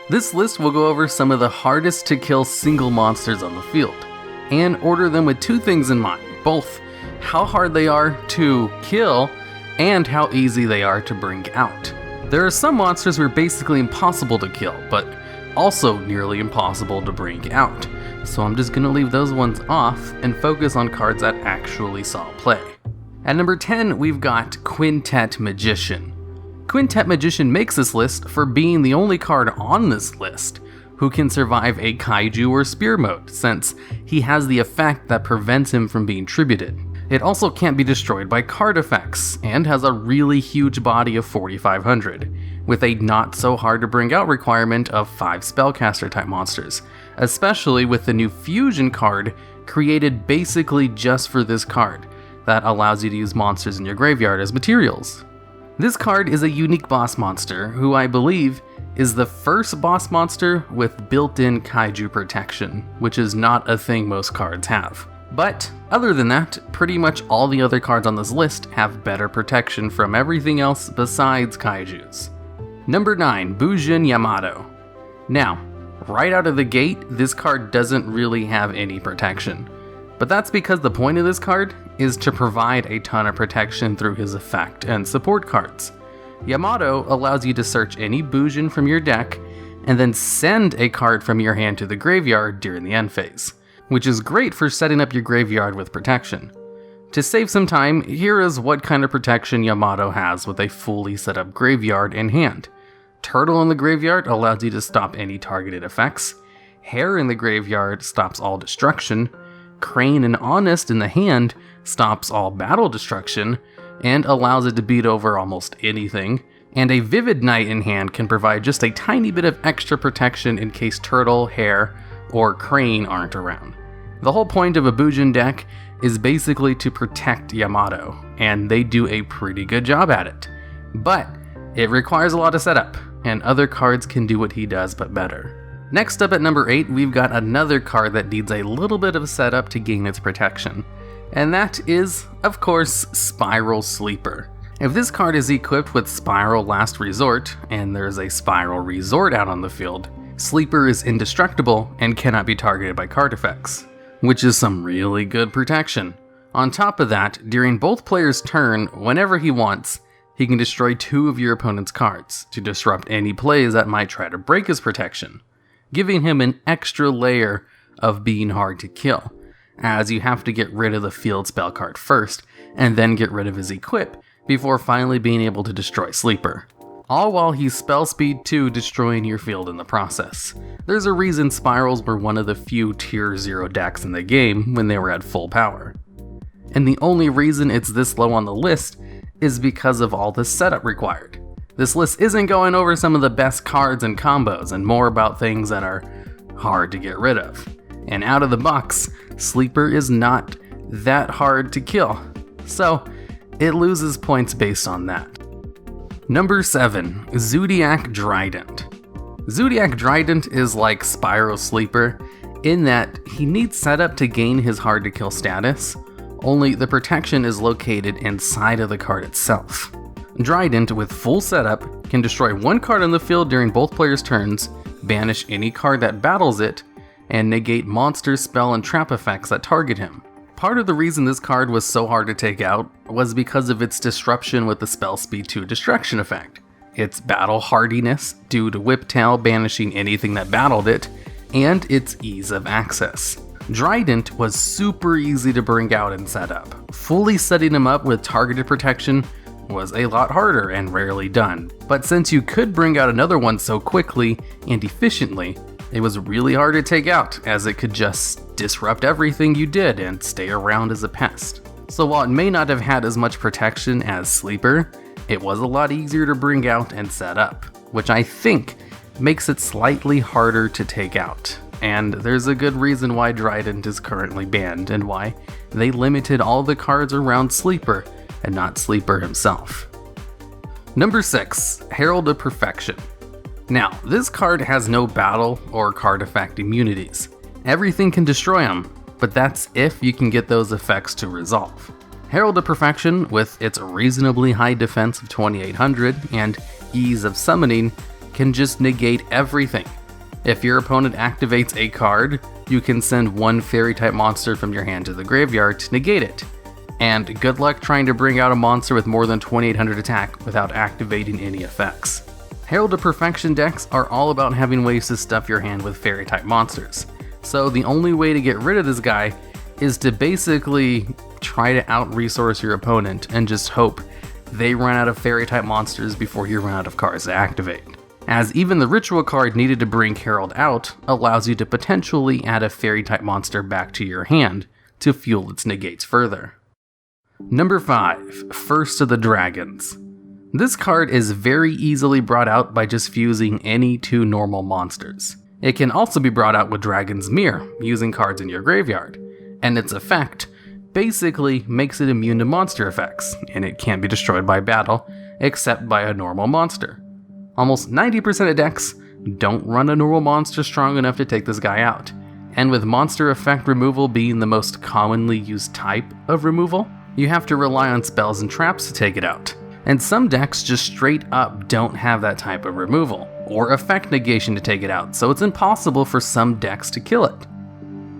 This list will go over some of the hardest to kill single monsters on the field, and order them with two things in mind, both how hard they are to kill and how easy they are to bring out. There are some monsters who are basically impossible to kill, but also nearly impossible to bring out, so I'm just gonna leave those ones off and focus on cards that actually saw play. At number 10, we've got Quintet Magician. Quintet Magician makes this list for being the only card on this list who can survive a kaiju or spear mode, since he has the effect that prevents him from being tributed. It also can't be destroyed by card effects, and has a really huge body of 4,500, with a not so hard to bring out requirement of 5 spellcaster type monsters, especially with the new fusion card created basically just for this card, that allows you to use monsters in your graveyard as materials. This card is a unique boss monster, who I believe is the first boss monster with built-in kaiju protection, which is not a thing most cards have. But other than that, pretty much all the other cards on this list have better protection from everything else besides kaijus. Number 9, BUJIN Yamato. Now, right out of the gate, this card doesn't really have any protection. But that's because the point of this card is to provide a ton of protection through his effect and support cards. Yamato allows you to search any BUJIN from your deck, and then send a card from your hand to the graveyard during the end phase, which is great for setting up your graveyard with protection. To save some time, here is what kind of protection Yamato has with a fully set up graveyard in hand. Turtle in the graveyard allows you to stop any targeted effects. Hare in the graveyard stops all destruction. Crane and Honest in the hand stops all battle destruction, and allows it to beat over almost anything. And a Vivid Knight in hand can provide just a tiny bit of extra protection in case Turtle, Hare, or Crane aren't around. The whole point of a BUJIN deck is basically to protect Yamato, and they do a pretty good job at it. But it requires a lot of setup, and other cards can do what he does but better. Next up at number 8, we've got another card that needs a little bit of setup to gain its protection, and that is, of course, Spiral Sleeper. If this card is equipped with Spiral Last Resort, and there's a Spiral Resort out on the field, Sleeper is indestructible and cannot be targeted by card effects, which is some really good protection. On top of that, during both players' turn, whenever he wants, he can destroy 2 of your opponent's cards to disrupt any plays that might try to break his protection, giving him an extra layer of being hard to kill, as you have to get rid of the field spell card first, and then get rid of his equip, before finally being able to destroy Sleeper. All while he's spell speed 2, destroying your field in the process. There's a reason Spirals were one of the few tier 0 decks in the game when they were at full power. And the only reason it's this low on the list is because of all the setup required. This list isn't going over some of the best cards and combos, and more about things that are hard to get rid of. And out of the box, Sleeper is not that hard to kill, so it loses points based on that. Number 7, ZOODIAC Drident. ZOODIAC Drident is like Spiral Sleeper in that he needs setup to gain his hard to kill status, only the protection is located inside of the card itself. Drident, with full setup, can destroy 1 card on the field during both players' turns, banish any card that battles it, and negate monster, spell, and trap effects that target him. Part of the reason this card was so hard to take out was because of its disruption with the spell speed 2 destruction effect, its battle hardiness due to Whiptail banishing anything that battled it, and its ease of access. Drident was super easy to bring out and set up. Fully setting him up with targeted protection was a lot harder and rarely done, but since you could bring out another one so quickly and efficiently, it was really hard to take out, as it could just disrupt everything you did and stay around as a pest. So while it may not have had as much protection as Sleeper, it was a lot easier to bring out and set up, which I think makes it slightly harder to take out. And there's a good reason why Drident is currently banned, and why they limited all the cards around Sleeper and not Sleeper himself. Number 6, Herald of Perfection. Now, this card has no battle or card effect immunities. Everything can destroy him, but that's if you can get those effects to resolve. Herald of Perfection, with its reasonably high defense of 2800 and ease of summoning, can just negate everything If your opponent activates a card, you can send one fairy-type monster from your hand to the graveyard to negate it. And good luck trying to bring out a monster with more than 2800 attack without activating any effects. Herald to Perfection decks are all about having ways to stuff your hand with fairy-type monsters. So the only way to get rid of this guy is to basically try to out-resource your opponent and just hope they run out of fairy-type monsters before you run out of cards to activate. As even the ritual card needed to bring Herald out allows you to potentially add a fairy-type monster back to your hand to fuel its negates further. Number 5, First of the Dragons. This card is very easily brought out by just fusing any 2 normal monsters. It can also be brought out with Dragon's Mirror, using cards in your graveyard, and its effect basically makes it immune to monster effects, and it can't be destroyed by battle, except by a normal monster. Almost 90% of decks don't run a normal monster strong enough to take this guy out, and with monster effect removal being the most commonly used type of removal, you have to rely on spells and traps to take it out. And some decks just straight up don't have that type of removal, or effect negation to take it out, so it's impossible for some decks to kill it.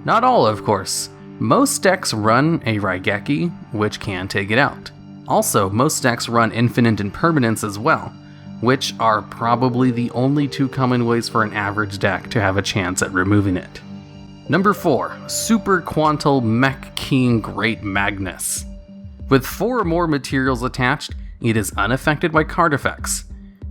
Not all, of course. Most decks run a Raigeki, which can take it out. Also, most decks run Infinite Impermanence as well, which are probably the only 2 common ways for an average deck to have a chance at removing it. Number 4, Super Quantal Mech King Great Magnus. With 4 or more materials attached, it is unaffected by card effects.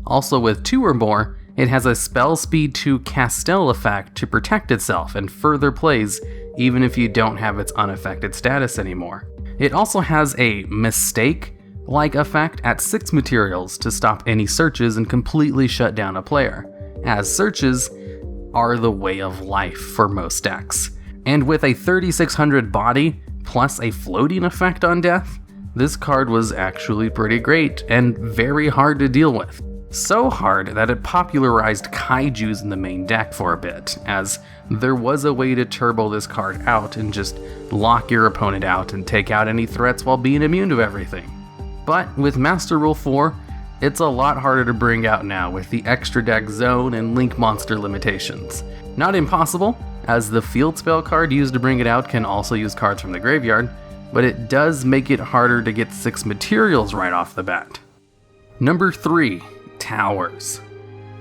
Also with 2 or more, it has a spell speed 2 Castell effect to protect itself and further plays even if you don't have its unaffected status anymore. It also has a mistake-like effect at 6 materials to stop any searches and completely shut down a player, as searches are the way of life for most decks. And with a 3600 body plus a floating effect on death, this card was actually pretty great and very hard to deal with. So hard that it popularized kaijus in the main deck for a bit, as there was a way to turbo this card out and just lock your opponent out and take out any threats while being immune to everything. But with Master Rule 4, it's a lot harder to bring out now with the extra deck zone and link monster limitations. Not impossible, as the field spell card used to bring it out can also use cards from the graveyard, but it does make it harder to get 6 materials right off the bat. Number 3, Towers.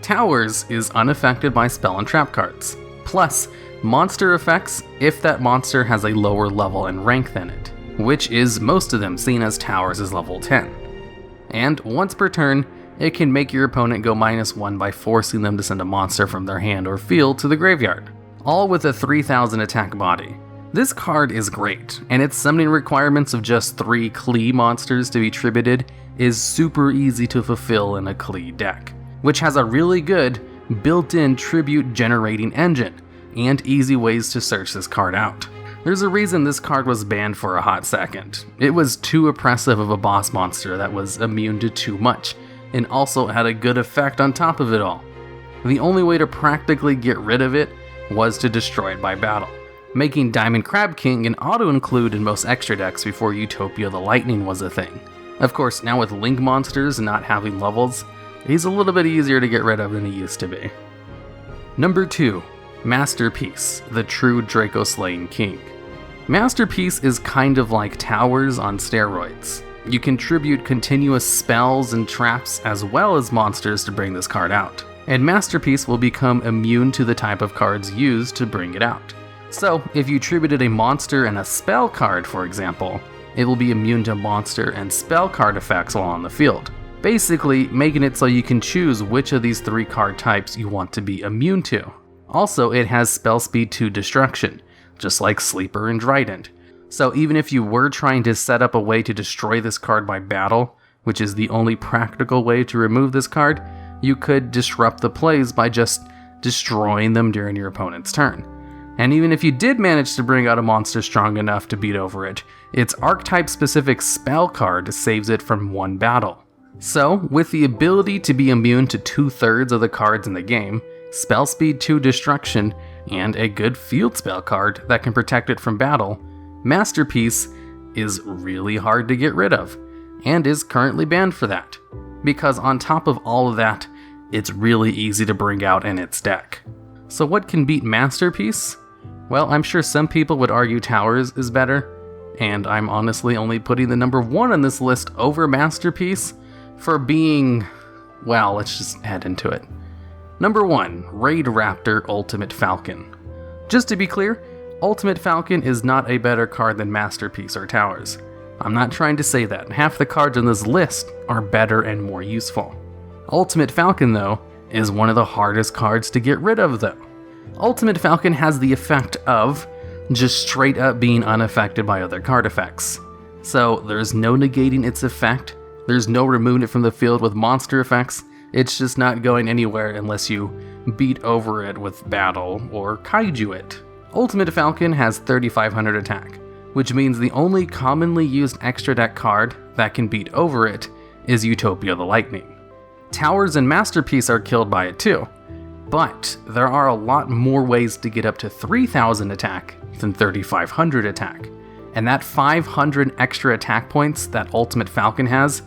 Towers is unaffected by spell and trap cards, plus monster effects if that monster has a lower level and rank than it, which is most of them, seen as Towers is level 10. And once per turn, it can make your opponent go -1 by forcing them to send a monster from their hand or field to the graveyard, all with a 3000 attack body. This card is great, and its summoning requirements of just 3 Klee monsters to be tributed is super easy to fulfill in a Klee deck, which has a really good built-in tribute generating engine, and easy ways to search this card out. There's a reason this card was banned for a hot second. It was too oppressive of a boss monster that was immune to too much, and also had a good effect on top of it all. The only way to practically get rid of it was to destroy it by battle, making Diamond Crab King an auto-include in most extra decks before Utopia the Lightning was a thing. Of course, now with Link monsters not having levels, he's a little bit easier to get rid of than he used to be. Number 2, Masterpiece, the true Dracoslaying King. Masterpiece is kind of like Towers on steroids. You can tribute continuous spells and traps as well as monsters to bring this card out, and Masterpiece will become immune to the type of cards used to bring it out. So, if you tributed a monster and a spell card, for example, it will be immune to monster and spell card effects while on the field, basically making it so you can choose which of these 3 card types you want to be immune to. Also, it has spell speed 2 destruction, just like Sleeper and Drident. So even if you were trying to set up a way to destroy this card by battle, which is the only practical way to remove this card, you could disrupt the plays by just destroying them during your opponent's turn. And even if you did manage to bring out a monster strong enough to beat over it, its archetype-specific spell card saves it from 1 battle. So, with the ability to be immune to 2/3 of the cards in the game, spell speed 2 destruction, and a good field spell card that can protect it from battle, Masterpiece is really hard to get rid of, and is currently banned for that, because on top of all of that, it's really easy to bring out in its deck. So what can beat Masterpiece? Well, I'm sure some people would argue Towers is better, and I'm honestly only putting the number 1 on this list over Masterpiece for being, well, let's just head into it. Number 1, RAIDRAPTOR Ultimate Falcon. Just to be clear, Ultimate Falcon is not a better card than Masterpiece or Towers. I'm not trying to say that. Half the cards on this list are better and more useful. Ultimate Falcon, though, is one of the hardest cards to get rid of, though. Ultimate Falcon has the effect of just straight up being unaffected by other card effects. So there's no negating its effect, there's no removing it from the field with monster effects, it's just not going anywhere unless you beat over it with battle or kaiju it. Ultimate Falcon has 3500 attack, which means the only commonly used extra deck card that can beat over it is Utopia the Lightning. Towers and Masterpiece are killed by it too, but there are a lot more ways to get up to 3000 attack than 3500 attack, and that 500 extra attack points that Ultimate Falcon has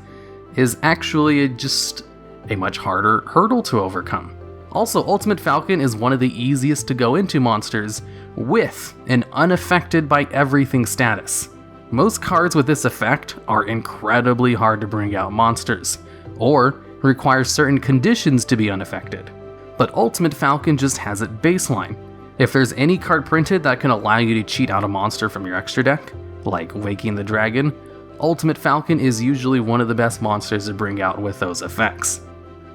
is actually just a much harder hurdle to overcome. Also, Ultimate Falcon is one of the easiest to go into monsters with an unaffected by everything status. Most cards with this effect are incredibly hard to bring out monsters, or require certain conditions to be unaffected. But Ultimate Falcon just has it baseline. If there's any card printed that can allow you to cheat out a monster from your extra deck, like Waking the Dragon, Ultimate Falcon is usually one of the best monsters to bring out with those effects.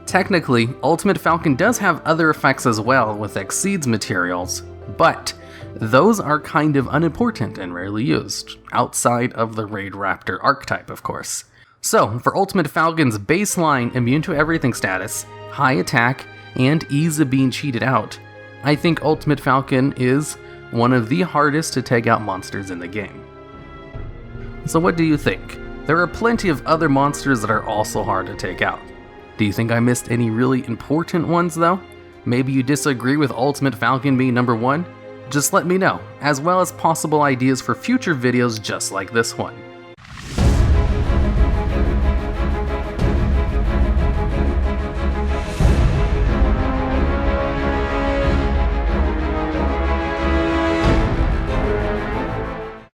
Technically, Ultimate Falcon does have other effects as well with Exceeds materials, but those are kind of unimportant and rarely used, outside of the RAIDRAPTOR archetype, of course. So, for Ultimate Falcon's baseline immune to everything status, high attack, and ease of being cheated out, I think Ultimate Falcon is one of the hardest to take out monsters in the game. So what do you think? There are plenty of other monsters that are also hard to take out. Do you think I missed any really important ones though? Maybe you disagree with Ultimate Falcon being number 1? Just let me know, as well as possible ideas for future videos just like this one.